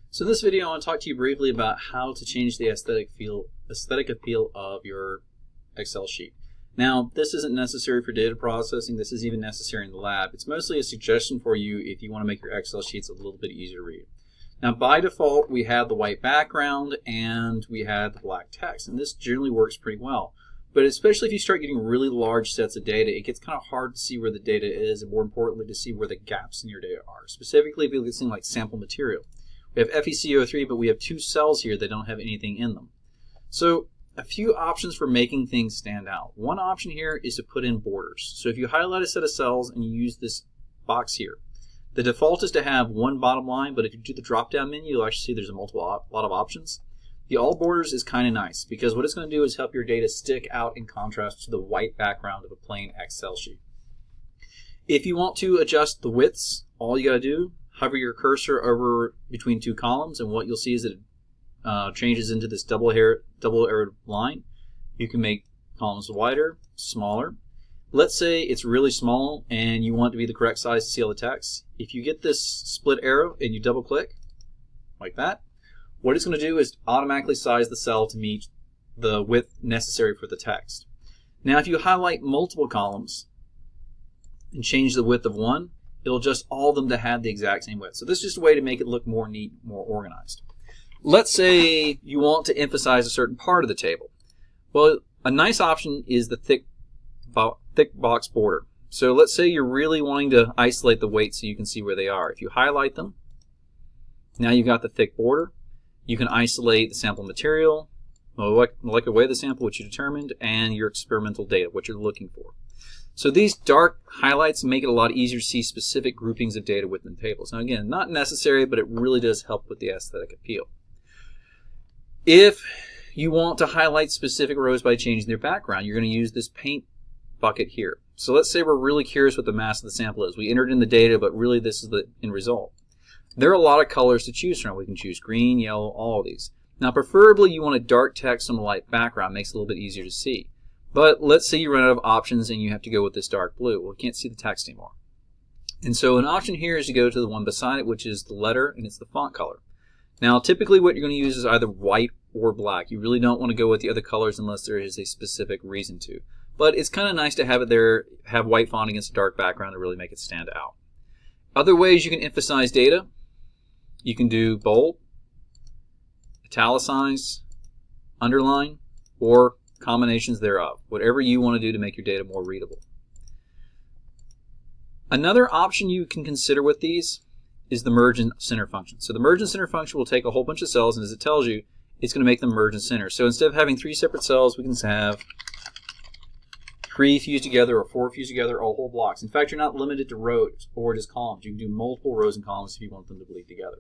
So in this video, I want to talk to you briefly about how to change the aesthetic appeal of your Excel sheet. Now, this isn't necessary for data processing. This isn't even necessary in the lab. It's mostly a suggestion for you if you want to make your Excel sheets a little bit easier to read. Now, by default, we have the white background and we have the black text, and this generally works pretty well. But especially if you start getting really large sets of data, it gets kind of hard to see where the data is, and more importantly, to see where the gaps in your data are. Specifically, if you look at something like sample material. We have FEC03, but we have two cells here that don't have anything in them. So a few options for making things stand out. One option here is to put in borders. So if you highlight a set of cells and you use this box here, the default is to have one bottom line, but if you do the drop-down menu, you'll actually see there's a lot of options. The all borders is kind of nice because what it's going to do is help your data stick out in contrast to the white background of a plain Excel sheet. If you want to adjust the widths, all you got to do, hover your cursor over between two columns, and what you'll see is that it changes into this double-arrowed line. You can make columns wider, smaller. Let's say it's really small and you want it to be the correct size to see all the text. If you get this split arrow and you double click, like that, what it's going to do is automatically size the cell to meet the width necessary for the text. Now, if you highlight multiple columns and change the width of one, it'll adjust all of them to have the exact same width. So this is just a way to make it look more neat, more organized. Let's say you want to emphasize a certain part of the table. Well, a nice option is the thick box border. So let's say you're really wanting to isolate the weights so you can see where they are. If you highlight them, now you've got the thick border. You can isolate the sample material, molecular weight of the sample, which you determined, and your experimental data, what you're looking for. So these dark highlights make it a lot easier to see specific groupings of data within tables. Now again, not necessary, but it really does help with the aesthetic appeal. If you want to highlight specific rows by changing their background, you're going to use this paint bucket here. So let's say we're really curious what the mass of the sample is. We entered in the data, but really this is the end result. There are a lot of colors to choose from. We can choose green, yellow, all of these. Now preferably you want a dark text on a light background. Makes it a little bit easier to see. But let's say you run out of options and you have to go with this dark blue. Well, you can't see the text anymore. And so an option here is to go to the one beside it, which is the letter, and it's the font color. Now typically what you're going to use is either white or black. You really don't want to go with the other colors unless there is a specific reason to. But it's kind of nice to have it there, have white font against a dark background to really make it stand out. Other ways you can emphasize data. You can do bold, italicize, underline, or combinations thereof. Whatever you want to do to make your data more readable. Another option you can consider with these is the merge and center function. So the merge and center function will take a whole bunch of cells, and as it tells you, it's going to make them merge and center. So instead of having 3 separate cells, we can have 3 fused together or 4 fused together, or whole blocks. In fact, you're not limited to rows or just columns. You can do multiple rows and columns if you want them to bleed together.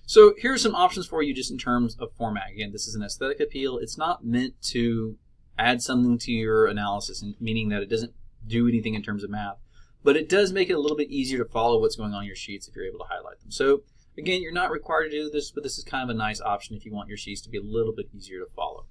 So here are some options for you just in terms of format. Again, this is an aesthetic appeal. It's not meant to add something to your analysis, meaning that it doesn't do anything in terms of math. But it does make it a little bit easier to follow what's going on in your sheets if you're able to highlight them. So again, you're not required to do this, but this is kind of a nice option if you want your sheets to be a little bit easier to follow.